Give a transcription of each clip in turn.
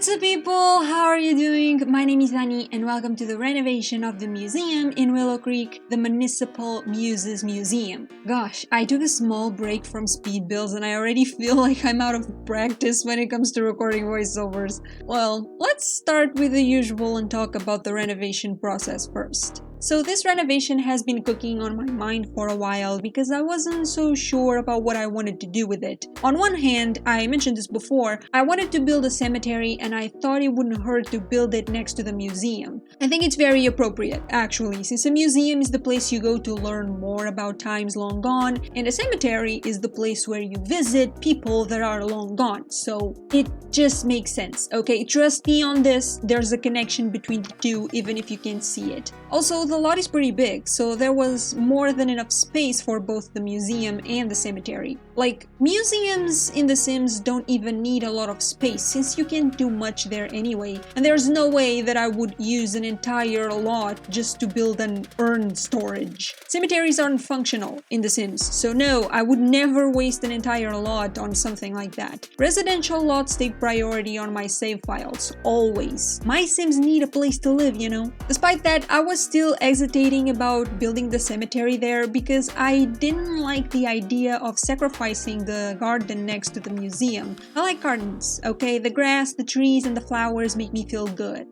What's up, people? How are you doing? My name is Annie and welcome to the renovation of the museum in Willow Creek, the Municipal Muses Museum. Gosh, I took a small break from speed builds and I already feel like I'm out of practice when it comes to recording voiceovers. Well, let's start with the usual and talk about the renovation process first. So this renovation has been cooking on my mind for a while because I wasn't so sure about what I wanted to do with it. On one hand, I mentioned this before, I wanted to build a cemetery and I thought it wouldn't hurt to build it next to the museum. I think it's very appropriate, actually, since a museum is the place you go to learn more about times long gone, and a cemetery is the place where you visit people that are long gone. So it just makes sense, okay? Trust me on this, there's a connection between the two even if you can't see it. Also, the lot is pretty big, so there was more than enough space for both the museum and the cemetery. Like, museums in The Sims don't even need a lot of space since you can't do much there anyway, and there's no way that I would use an entire lot just to build an urn storage. Cemeteries aren't functional in The Sims, so no, I would never waste an entire lot on something like that. Residential lots take priority on my save files, always. My Sims need a place to live, you know? Despite that, I was still hesitating about building the cemetery there because I didn't like the idea of sacrificing the garden next to the museum. I like gardens, okay? The grass, the trees, and the flowers make me feel good.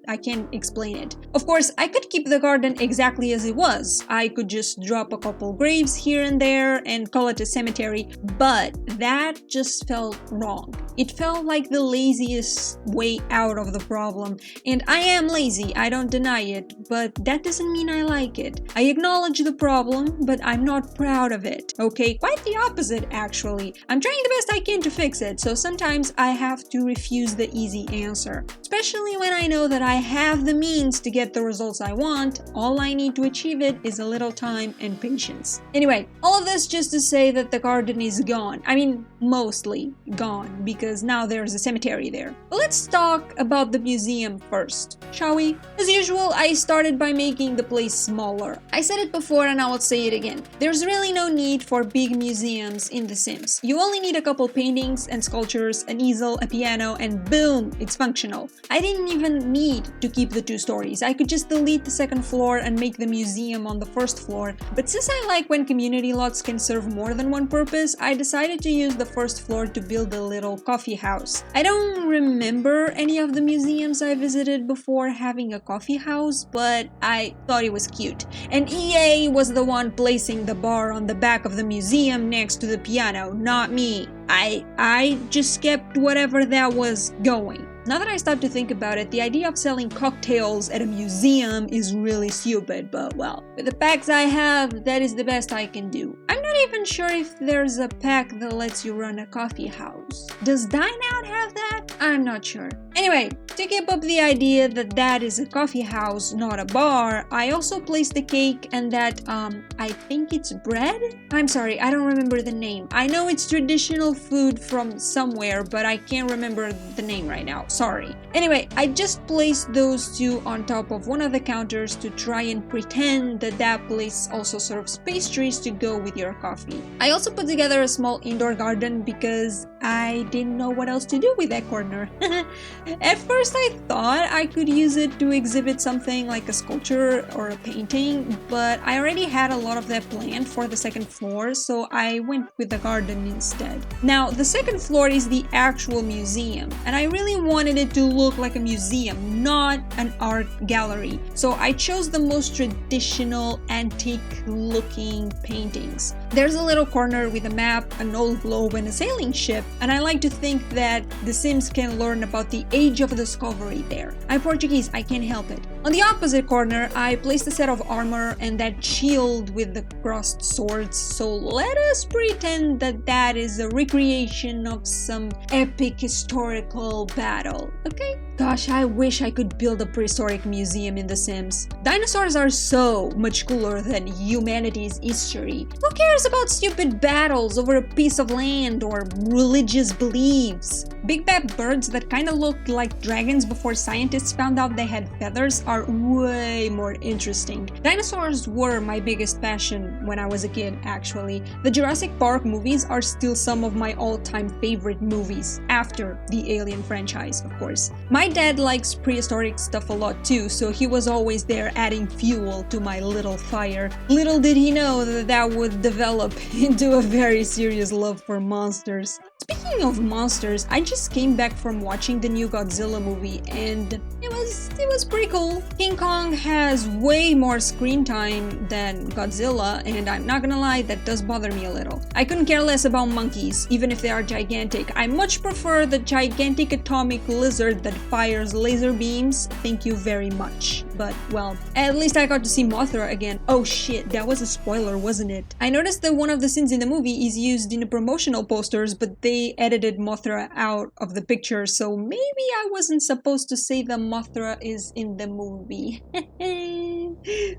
I can't explain it. Of course, I could keep the garden exactly as it was. I could just drop a couple graves here and there and call it a cemetery, but that just felt wrong. It felt like the laziest way out of the problem, and I am lazy, I don't deny it, but that doesn't mean I like it. I acknowledge the problem, but I'm not proud of it, okay? Quite the opposite, actually. I'm trying the best I can to fix it, so sometimes I have to refuse the easy answer. Especially when I know that I have the means to get the results I want, all I need to achieve it is a little time and patience. Anyway, all of this just to say that the garden is gone. I mean, mostly gone, because now there's a cemetery there. But let's talk about the museum first, shall we? As usual, I started by making the place smaller. I said it before and I will say it again. There's really no need for big museums in The Sims. You only need a couple paintings and sculptures, an easel, a piano, and boom, it's functional. I didn't even need to keep the 2 stories. I could just delete the 2nd floor and make the museum on the 1st floor. But since I like when community lots can serve more than one purpose, I decided to use the 1st floor to build a little coffee house. I don't remember any of the museums I visited before having a coffee house, but I thought it was cute. And EA was the one placing the bar on the back of the museum next to the piano, not me. I just kept whatever that was going. Now that I stop to think about it, the idea of selling cocktails at a museum is really stupid, but well, with the packs I have, that is the best I can do. I'm not even sure if there's a pack that lets you run a coffee house. Does Dine Out have that? I'm not sure. Anyway, to keep up the idea that that is a coffee house, not a bar, I also placed a cake and that, I think it's bread? I'm sorry, I don't remember the name. I know it's traditional food from somewhere, but I can't remember the name right now. Sorry. Anyway, I just placed those 2 on top of one of the counters to try and pretend that that place also serves pastries to go with your coffee. I also put together a small indoor garden because I didn't know what else to do with that corner. At first I thought I could use it to exhibit something like a sculpture or a painting, but I already had a lot of that planned for the 2nd floor, so I went with the garden instead. Now, the 2nd floor is the actual museum, and I really wanted it to look like a museum, not an art gallery. So I chose the most traditional, antique-looking paintings. There's a little corner with a map, an old globe, and a sailing ship, and I like to think that The Sims can learn about the age of discovery there. I'm Portuguese, I can't help it. On the opposite corner, I placed a set of armor and that shield with the crossed swords, so let us pretend that that is a recreation of some epic historical battle, okay? Gosh, I wish I could build a prehistoric museum in The Sims. Dinosaurs are so much cooler than humanity's history. Who cares about stupid battles over a piece of land or religious beliefs? Big bad birds that kinda looked like dragons before scientists found out they had feathers are are way more interesting. Dinosaurs were my biggest passion when I was a kid, actually. The Jurassic Park movies are still some of my all-time favorite movies, after the Alien franchise, of course. My dad likes prehistoric stuff a lot too, so he was always there adding fuel to my little fire. Little did he know that that would develop into a very serious love for monsters. Speaking of monsters, I just came back from watching the new Godzilla movie and it was pretty cool. King Kong has way more screen time than Godzilla, and I'm not gonna lie, that does bother me a little. I couldn't care less about monkeys, even if they are gigantic. I much prefer the gigantic atomic lizard that fires laser beams. Thank you very much. But, well, at least I got to see Mothra again. Oh shit, that was a spoiler, wasn't it? I noticed that one of the scenes in the movie is used in the promotional posters, but they edited Mothra out of the picture, so maybe I wasn't supposed to say that Mothra is in the movie.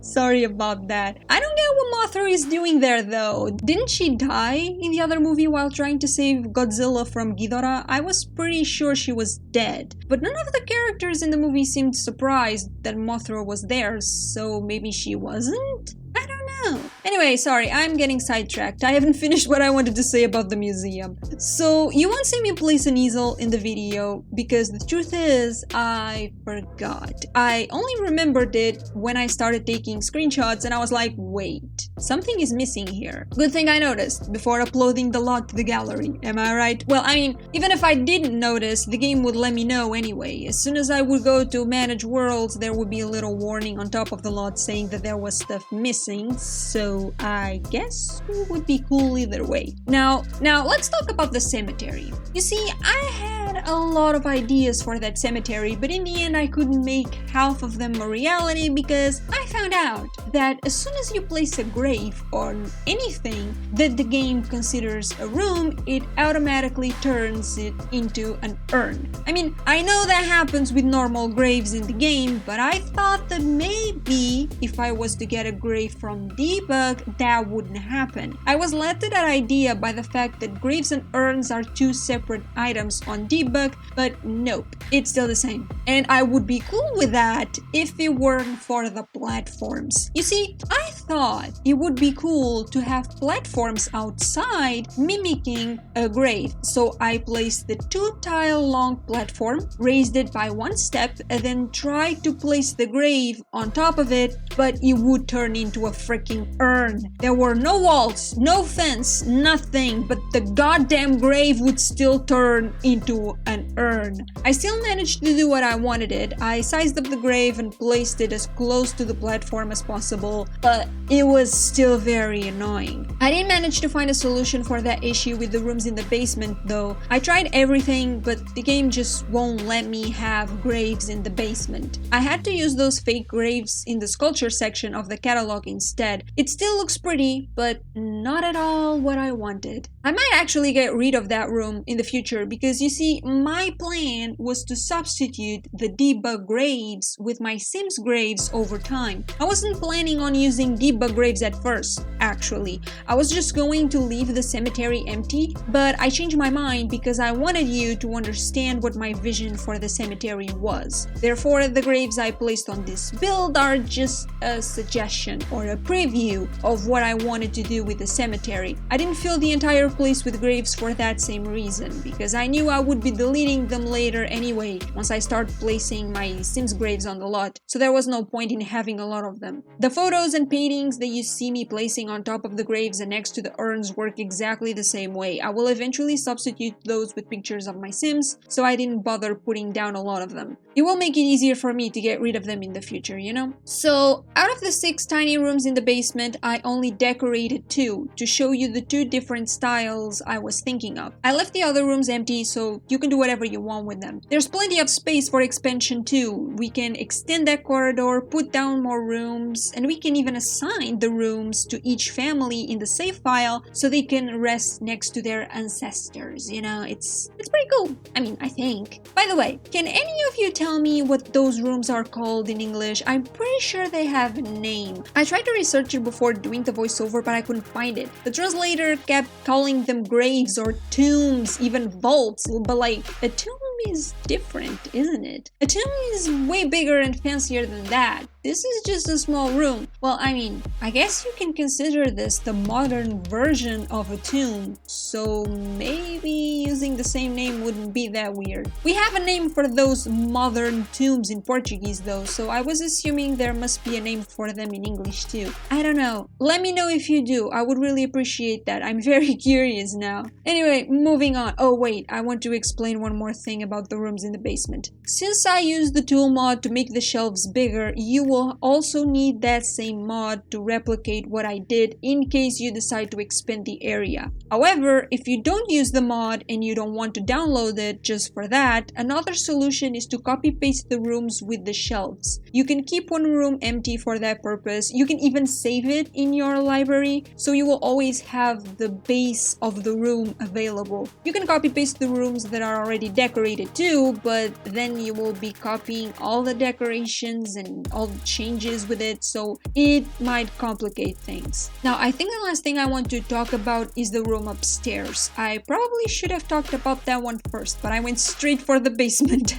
Sorry about that. I don't get what Mothra is doing there though. Didn't she die in the other movie while trying to save Godzilla from Ghidorah? I was pretty sure she was dead. But none of the characters in the movie seemed surprised that Mothra was there, so maybe she wasn't? I don't know. Anyway, sorry, I'm getting sidetracked. I haven't finished what I wanted to say about the museum. So, you won't see me place an easel in the video because the truth is, I forgot. I only remembered it when I started taking screenshots and I was like, wait, something is missing here. Good thing I noticed before uploading the lot to the gallery, am I right? Well, I mean, even if I didn't notice, the game would let me know anyway. As soon as I would go to manage worlds, there would be a little warning on top of the lot saying that there was stuff missing, so I guess it would be cool either way. Now let's talk about the cemetery. You see, I had a lot of ideas for that cemetery, but in the end I couldn't make half of them a reality because I found out that as soon as you place a grave on anything that the game considers a room, it automatically turns it into an urn. I mean, I know that happens with normal graves in the game, but I thought that maybe if I was to get a grave from debug, that wouldn't happen. I was led to that idea by the fact that graves and urns are two separate items on debug, but nope, it's still the same. And I would be cool with that if it weren't for the platforms. You see, I thought it would be cool to have platforms outside mimicking a grave. So I placed the 2-tile long platform, raised it by 1 step, and then tried to place the grave on top of it, but it would turn into a freaking urn. There were no walls, no fence, nothing, but the goddamn grave would still turn into an urn. I still managed to do what I wanted it. I sized up the grave and placed it as close to the platform as possible, but it was still very annoying. I didn't manage to find a solution for that issue with the rooms in the basement though. I tried everything, but the game just won't let me have graves in the basement. I had to use those fake graves in the sculpture section of the catalog instead. It still looks pretty, but not at all what I wanted. I might actually get rid of that room in the future because you see, my plan was to substitute the debug graves with my Sims graves over time. I wasn't planning on using debug graves at first, actually. I was just going to leave the cemetery empty, but I changed my mind because I wanted you to understand what my vision for the cemetery was. Therefore, the graves I placed on this build are just a suggestion or a preview of what I wanted to do with the cemetery. I didn't fill the entire place with graves for that same reason, because I knew I would be deleting them later anyway once I start placing my Sims graves on the lot, so there was no point in having a lot of them. The photos and paintings that you see me placing on top of the graves and next to the urns work exactly the same way. I will eventually substitute those with pictures of my Sims, so I didn't bother putting down a lot of them. It will make it easier for me to get rid of them in the future, you know? So, out of the 6 tiny rooms in the basement, I only decorated 2 to show you the 2 different styles I was thinking of. I left the other rooms empty so you can do whatever you want with them. There's plenty of space for expansion too. We can extend that corridor, put down more rooms, and we can even assign the rooms to each family in the save file so they can rest next to their ancestors. You know, it's pretty cool. I mean, I think. By the way, can any of you tell me what those rooms are called in English? I'm pretty sure they have a name. I tried to research it before doing the voiceover, but I couldn't find it. The translator kept calling them graves or tombs, even vaults, but like, a tomb is different, isn't it? A tomb is way bigger and fancier than that. This is just a small room. Well, I mean, I guess you can consider this the modern version of a tomb, so maybe using the same name wouldn't be that weird. We have a name for those modern tombs in Portuguese though, so I was assuming there must be a name for them in English too. I don't know. Let me know if you do. I would really appreciate that. I'm very curious now. Anyway, moving on. Oh wait, I want to explain one more thing about the rooms in the basement. Since I used the tool mod to make the shelves bigger, you will also need that same mod to replicate what I did in case you decide to expand the area. However, if you don't use the mod and you don't want to download it just for that, another solution is to copy-paste the rooms with the shelves. You can keep one room empty for that purpose. You can even save it in your library, so you will always have the base of the room available. You can copy-paste the rooms that are already decorated too, but then you will be copying all the decorations and all the changes with it, so it might complicate things. Now, I think the last thing I want to talk about is the room upstairs. I probably should have talked about that one first, but I went straight for the basement.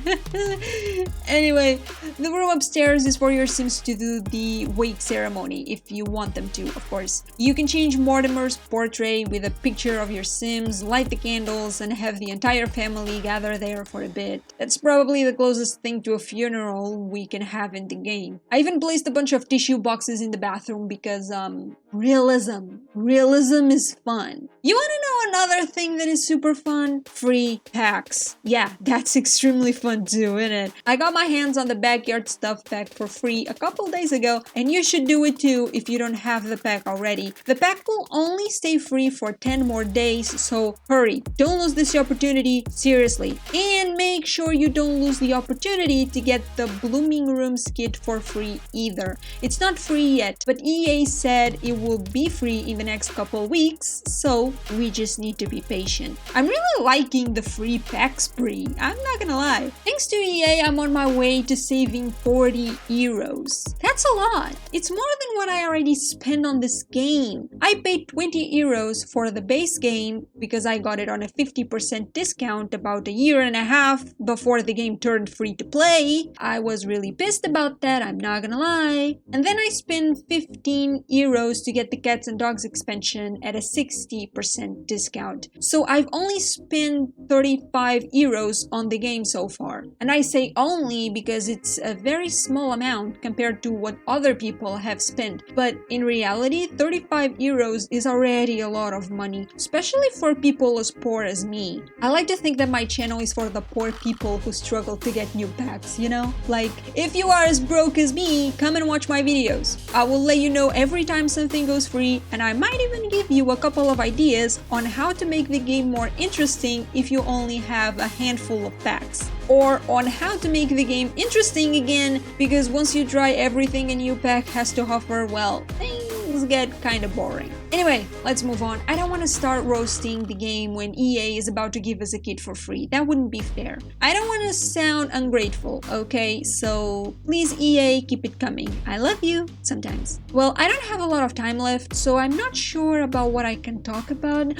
Anyway, the room upstairs is for your Sims to do the wake ceremony, if you want them to, of course. You can change Mortimer's portrait with a picture of your Sims, light the candles, and have the entire family gather there for a bit. That's probably the closest thing to a funeral we can have in the game. I even placed a bunch of tissue boxes in the bathroom because, realism. Realism is fun. You wanna know another thing that is super fun? Free packs. Yeah, that's extremely fun too, isn't it? I got my hands on the backyard stuff pack for free a couple days ago, and you should do it too if you don't have the pack already. The pack will only stay free for 10 more days, so hurry. Don't lose this opportunity, seriously. And make sure you don't lose the opportunity to get the Blooming Rooms kit for free either. It's not free yet, but EA said it will be free in the next couple weeks, so we just need to be patient. I'm really liking the free pack spree, I'm not gonna lie. Thanks to EA, I'm on my way to saving 40 euros. That's a lot. It's more than what I already spent on this game. I paid 20 euros for the base game because I got it on a 50% discount about a year and a half before the game turned free to play. I was really pissed about that, I'm not gonna lie. And then I spent 15 euros to get the Cats and Dogs expansion at a 60% discount. So I've only spent 35 euros on the game so far. And I say only because it's a very small amount compared to what other people have spent. But in reality, 35 euros is already a lot of money, especially for people as poor as me. I like to think that my channel is for the poor people who struggle to get new packs, you know? Like, if you are as broke as me, come and watch my videos. I will let you know every time something goes free, and I might even give you a couple of ideas on how to make the game more interesting if you only have a handful of packs. Or on how to make the game interesting again, because once you try everything a new pack has to offer, well, things get kinda boring. Anyway, let's move on. I don't want to start roasting the game when EA is about to give us a kit for free. That wouldn't be fair. I don't want to sound ungrateful, okay? So please EA, keep it coming. I love you sometimes. Well, I don't have a lot of time left, so I'm not sure about what I can talk about.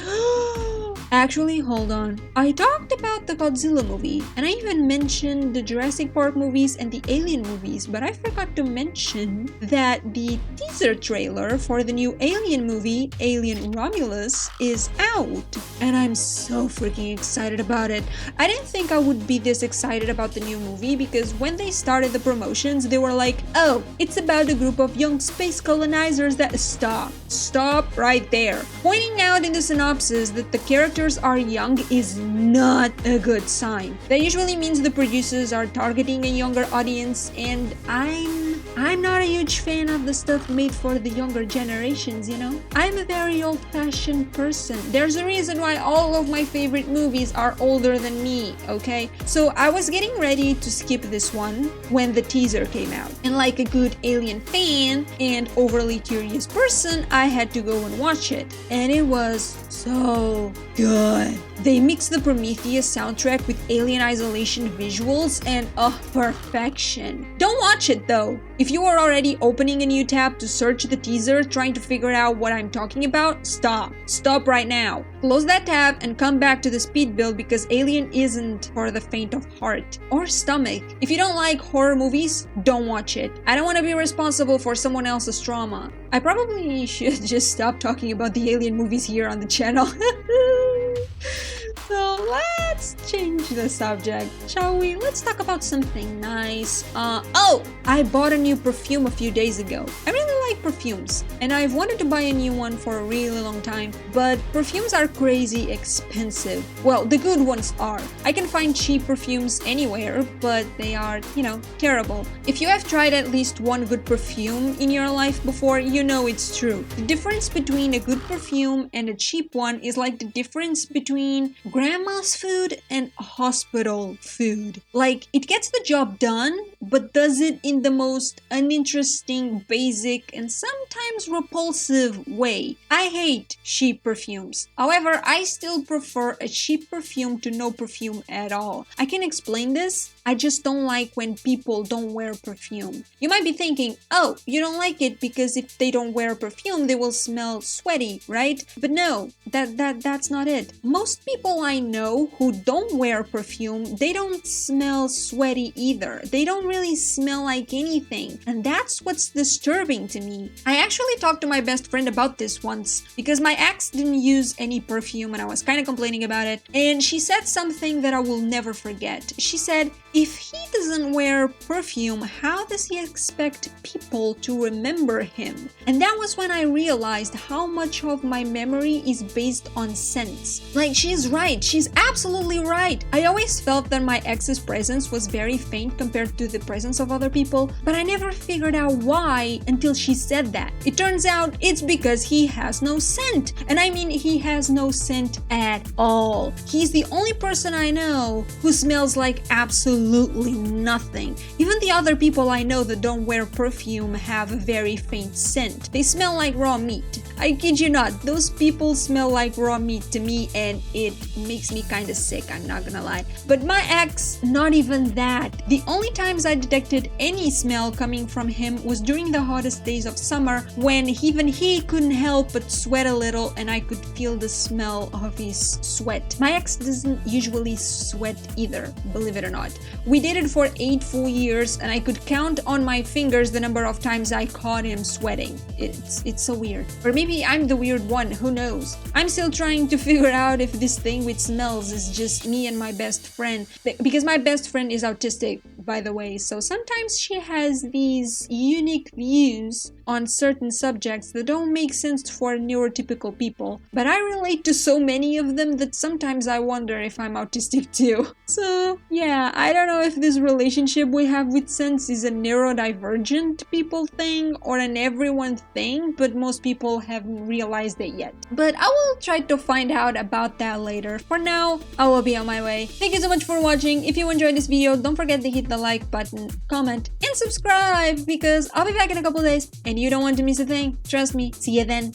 Actually, hold on. I talked about the Godzilla movie, and I even mentioned the Jurassic Park movies and the Alien movies, but I forgot to mention that the teaser trailer for the new Alien movie, Alien Romulus, is out, and I'm so freaking excited about it. I didn't think I would be this excited about the new movie because when they started the promotions, they were like, oh, it's about a group of young space colonizers that... Stop right there. Pointing out in the synopsis that the characters are young is not a good sign. That usually means the producers are targeting a younger audience, and I'm not a huge fan of the stuff made for the younger generations, you know? I'm a very old-fashioned person. There's a reason why all of my favorite movies are older than me, okay? So I was getting ready to skip this one when the teaser came out. And like a good Alien fan and overly curious person, I had to go and watch it. And it was so good. They mix the Prometheus soundtrack with Alien Isolation visuals and perfection. Don't watch it though. If you are already opening a new tab to search the teaser trying to figure out what I'm talking about, stop. Stop right now. Close that tab and come back to the speed build because Alien isn't for the faint of heart or stomach. If you don't like horror movies, don't watch it. I don't want to be responsible for someone else's trauma. I probably should just stop talking about the Alien movies here on the channel. So let's change the subject, shall we? Let's talk about something nice. I bought a new perfume a few days ago. I really like perfumes, and I've wanted to buy a new one for a really long time, but perfumes are crazy expensive. Well, the good ones are. I can find cheap perfumes anywhere, but they are, terrible. If you have tried at least one good perfume in your life before, you know it's true. The difference between a good perfume and a cheap one is like the difference between grandma's food and hospital food. Like, it gets the job done, but does it in the most uninteresting, basic, and sometimes repulsive way. I hate cheap perfumes. However, I still prefer a cheap perfume to no perfume at all. I can explain this. I just don't like when people don't wear perfume. You might be thinking, oh, you don't like it because if they don't wear perfume, they will smell sweaty, right? But no, that's not it. Most people I know who don't wear perfume, they don't smell sweaty either. They don't really smell like anything. And that's what's disturbing to me. I actually talked to my best friend about this once because my ex didn't use any perfume and I was kind of complaining about it. And she said something that I will never forget. She said, if he doesn't wear perfume, how does he expect people to remember him? And that was when I realized how much of my memory is based on scents. Like, she's right. She's absolutely right. I always felt that my ex's presence was very faint compared to the presence of other people, but I never figured out why until she said that. It turns out it's because he has no scent. And I mean, he has no scent at all. He's the only person I know who smells like absolutely nothing. Even the other people I know that don't wear perfume have a very faint scent. They smell like raw meat. I kid you not, those people smell like raw meat to me and it makes me kinda sick, I'm not gonna lie. But my ex, not even that. The only times I detected any smell coming from him was during the hottest days of summer when even he couldn't help but sweat a little and I could feel the smell of his sweat. My ex doesn't usually sweat either, believe it or not. We dated for 8 full years and I could count on my fingers the number of times I caught him sweating. It's so weird. Or maybe I'm the weird one, who knows? I'm still trying to figure out if this thing with smells is just me and my best friend. Because my best friend is autistic, by the way, so sometimes she has these unique views on certain subjects that don't make sense for neurotypical people. But I relate to so many of them that sometimes I wonder if I'm autistic too. So yeah, I don't know if this relationship we have with scents is a neurodivergent people thing or an everyone thing, but most people haven't realized it yet. But I will try to find out about that later. For now, I will be on my way. Thank you so much for watching. If you enjoyed this video, don't forget to hit the like button, comment, and subscribe because I'll be back in a couple days and you don't want to miss a thing. Trust me. See you then.